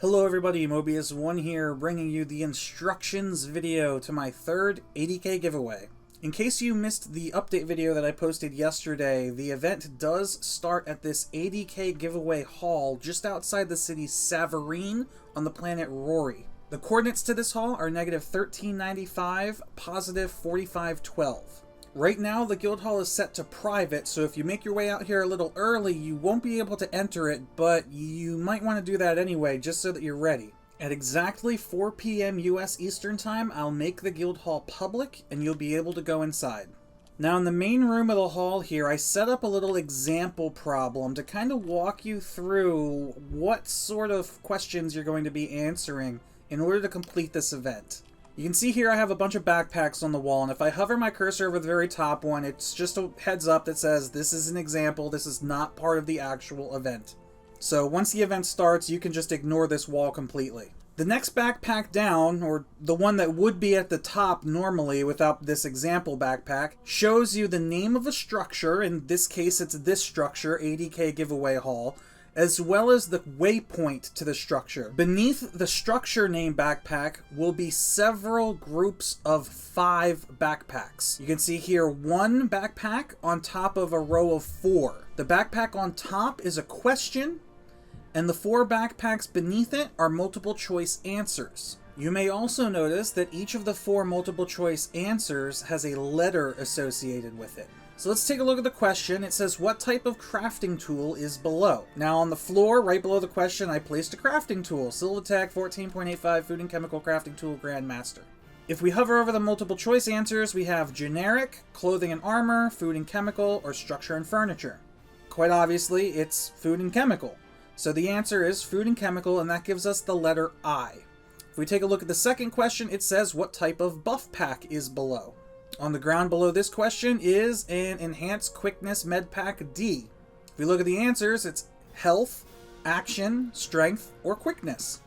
Hello everybody, Mobius1 here, bringing you the instructions video to my third ADK giveaway. In case you missed the update video that I posted yesterday, the event does start at this ADK giveaway hall just outside the city Savarine on the planet Rory. The coordinates to this hall are -1395, +4512. Right now, the guild hall is set to private, so if you make your way out here a little early, you won't be able to enter it, but you might want to do that anyway, just so that you're ready. At exactly 4 p.m. US Eastern Time, I'll make the guild hall public, and you'll be able to go inside. Now, in the main room of the hall here, I set up a little example problem to kind of walk you through what sort of questions you're going to be answering in order to complete this event. You can see here I have a bunch of backpacks on the wall, and if I hover my cursor over the very top one, it's just a heads up that says this is an example, this is not part of the actual event. So once the event starts, you can just ignore this wall completely. The next backpack down, or the one that would be at the top normally without this example backpack, shows you the name of a structure. In this case, it's this structure, ADK Giveaway Hall, as well as the waypoint to the structure. Beneath the structure name backpack will be several groups of 5 backpacks. You can see here 1 backpack on top of a row of 4. The backpack on top is a question, and the 4 backpacks beneath it are multiple choice answers. You may also notice that each of the 4 multiple choice answers has a letter associated with it. So let's take a look at the question. It says, what type of crafting tool is below? Now on the floor, right below the question, I placed a crafting tool. Silvatech 14.85 Food and Chemical Crafting Tool Grandmaster. If we hover over the multiple choice answers, we have generic, clothing and armor, food and chemical, or structure and furniture. Quite obviously, it's food and chemical. So the answer is food and chemical, and that gives us the letter I. If we take a look at the second question, it says, what type of buff pack is below? On the ground below this question is an Enhanced Quickness Med Pack D. If we look at the answers, it's Health, Action, Strength, or Quickness.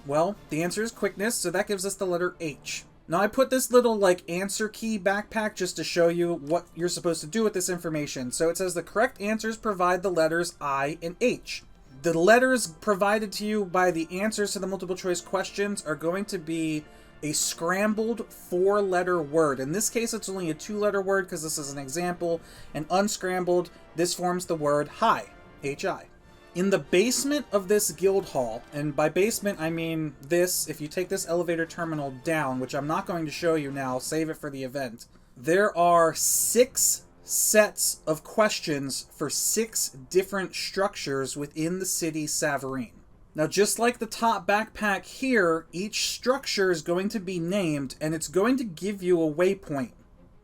Well, the answer is Quickness, so that gives us the letter H. Now I put this little answer key backpack just to show you what you're supposed to do with this information. So it says the correct answers provide the letters I and H. The letters provided to you by the answers to the multiple choice questions are going to be a scrambled 4-letter word. In this case, it's only a 2-letter word because this is an example. And unscrambled, this forms the word hi, H-I. In the basement of this guild hall, and by basement I mean this, if you take this elevator terminal down, which I'm not going to show you now, save it for the event, there are 6 sets of questions for 6 different structures within the city Savarine. Now, just like the top backpack here, each structure is going to be named, and it's going to give you a waypoint.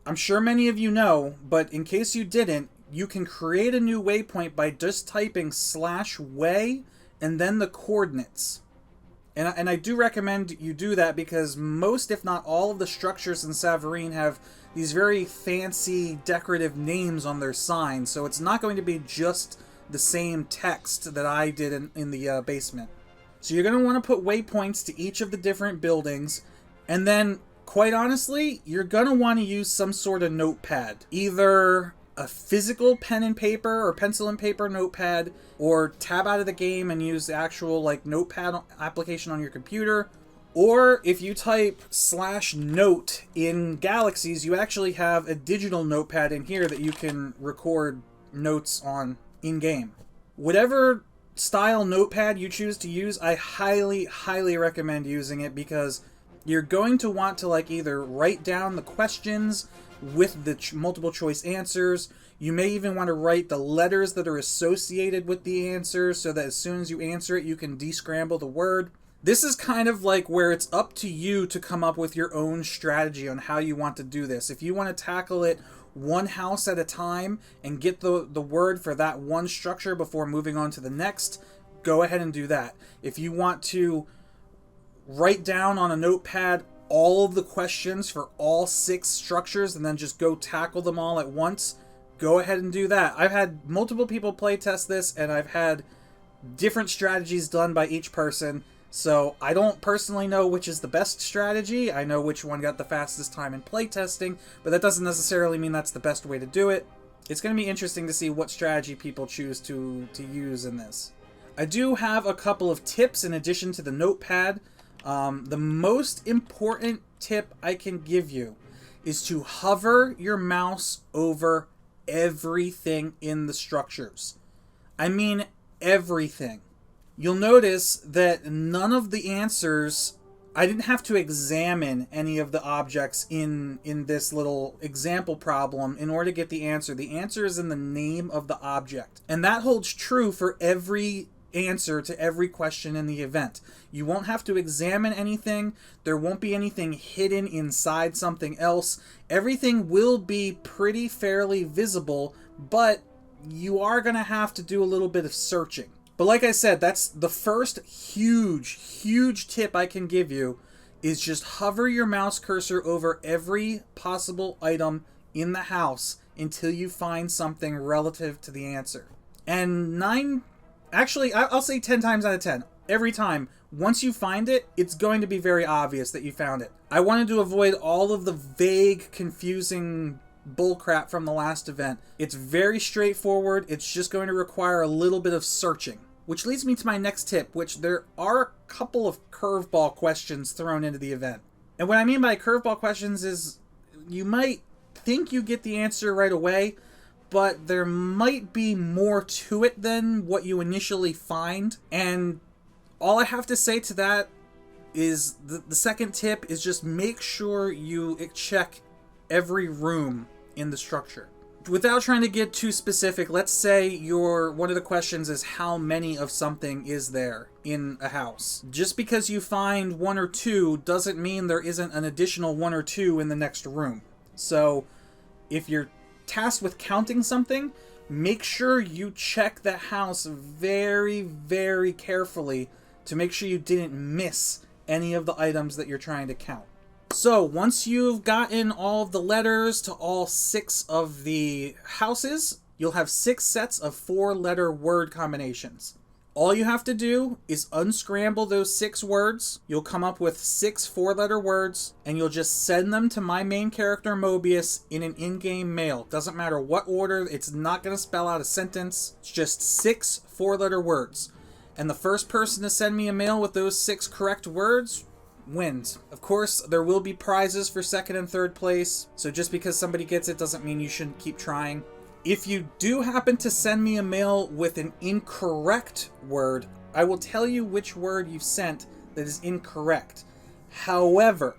I'm sure many of you know, but in case you didn't, you can create a new waypoint by just typing /way and then the coordinates. And I do recommend you do that because most, if not all, of the structures in Savarine have these very fancy decorative names on their signs, so it's not going to be just the same text that I did in the basement. So you're going to want to put waypoints to each of the different buildings, and then, quite honestly, you're going to want to use some sort of notepad. Either a physical pen and paper or pencil and paper notepad, or tab out of the game and use the actual notepad application on your computer. Or if you type /note in Galaxies, you actually have a digital notepad in here that you can record notes on in-game. Whatever style notepad you choose to use, I highly, highly recommend using it because you're going to want to either write down the questions with the multiple choice answers. You may even want to write the letters that are associated with the answers so that as soon as you answer it, you can descramble the word. This is kind of where it's up to you to come up with your own strategy on how you want to do this. If you want to tackle it one house at a time and get the word for that one structure before moving on to the next, go ahead and do that. If you want to write down on a notepad all of the questions for all 6 structures and then just go tackle them all at once, go ahead and do that. I've had multiple people play test this, and I've had different strategies done by each person. So I don't personally know which is the best strategy. I know which one got the fastest time in playtesting, but that doesn't necessarily mean that's the best way to do it. It's going to be interesting to see what strategy people choose to use in this. I do have a couple of tips in addition to the notepad. The most important tip I can give you is to hover your mouse over everything in the structures. I mean everything. You'll notice that none of the answers, I didn't have to examine any of the objects in this little example problem in order to get the answer. The answer is in the name of the object. And that holds true for every answer to every question in the event. You won't have to examine anything. There won't be anything hidden inside something else. Everything will be pretty fairly visible, but you are going to have to do a little bit of searching. But like I said, that's the first huge tip I can give you, is just hover your mouse cursor over every possible item in the house until you find something relative to the answer. And I'll say 10 times out of 10. Every time, once you find it, it's going to be very obvious that you found it. I wanted to avoid all of the vague, confusing bullcrap from the last event. It's very straightforward. It's just going to require a little bit of searching. Which leads me to my next tip, which there are a couple of curveball questions thrown into the event. And what I mean by curveball questions is you might think you get the answer right away, but there might be more to it than what you initially find. And all I have to say to that is the second tip is just make sure you check every room in the structure. Without trying to get too specific, let's say one of the questions is how many of something is there in a house. Just because you find one or two doesn't mean there isn't an additional one or two in the next room. So if you're tasked with counting something, make sure you check the house very carefully to make sure you didn't miss any of the items that you're trying to count. So once you've gotten all of the letters to all 6 of the houses, you'll have 6 sets of 4-letter word combinations. All you have to do is unscramble those 6 words. You'll come up with 6 4-letter words, and you'll just send them to my main character Mobius in an in-game mail. Doesn't matter what order, it's not going to spell out a sentence. It's just 6 4-letter words. And the first person to send me a mail with those 6 correct words wins. Of course, there will be prizes for 2nd and 3rd place, so just because somebody gets it doesn't mean you shouldn't keep trying. If you do happen to send me a mail with an incorrect word, I will tell you which word you've sent that is incorrect. However,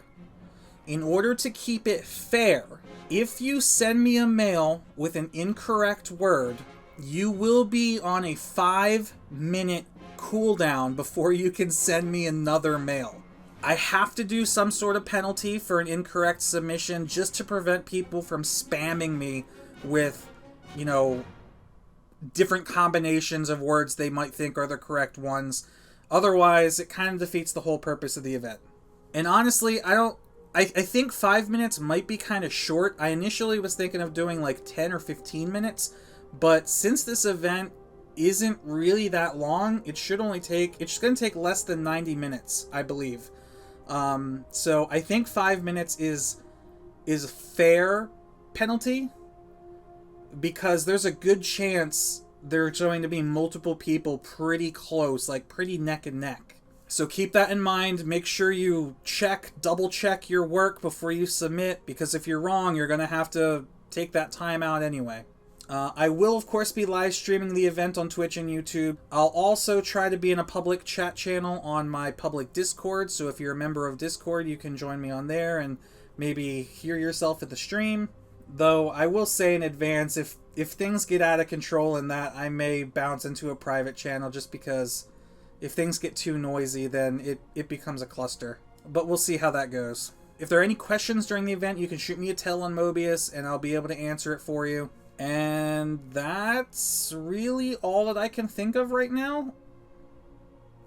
in order to keep it fair, if you send me a mail with an incorrect word, you will be on a 5-minute cooldown before you can send me another mail. I have to do some sort of penalty for an incorrect submission just to prevent people from spamming me with, different combinations of words they might think are the correct ones. Otherwise, it kind of defeats the whole purpose of the event. And honestly, I think 5 minutes might be kind of short. I initially was thinking of doing like 10 or 15 minutes, but since this event isn't really that long, it's going to take less than 90 minutes, I believe. So I think 5 minutes is a fair penalty, because there's a good chance there's going to be multiple people pretty close, like pretty neck and neck. So keep that in mind. Make sure you double check your work before you submit, because if you're wrong, you're going to have to take that time out anyway. I will, of course, be live streaming the event on Twitch and YouTube. I'll also try to be in a public chat channel on my public Discord, so if you're a member of Discord, you can join me on there and maybe hear yourself at the stream. Though, I will say in advance, if things get out of control in that, I may bounce into a private channel, just because if things get too noisy, then it becomes a cluster. But we'll see how that goes. If there are any questions during the event, you can shoot me a tell on Mobius, and I'll be able to answer it for you. And that's really all that I can think of right now.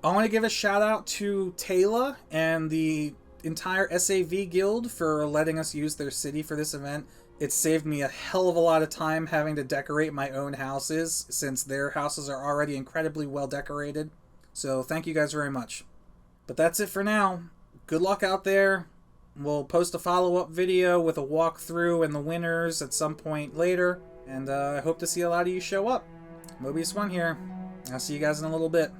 I want to give a shout out to Taylor and the entire SAV guild for letting us use their city for this event. It saved me a hell of a lot of time having to decorate my own houses, since their houses are already incredibly well decorated. So thank you guys very much. But that's it for now. Good luck out there. We'll post a follow-up video with a walkthrough and the winners at some point later. And I hope to see a lot of you show up. Mobius1 here. I'll see you guys in a little bit.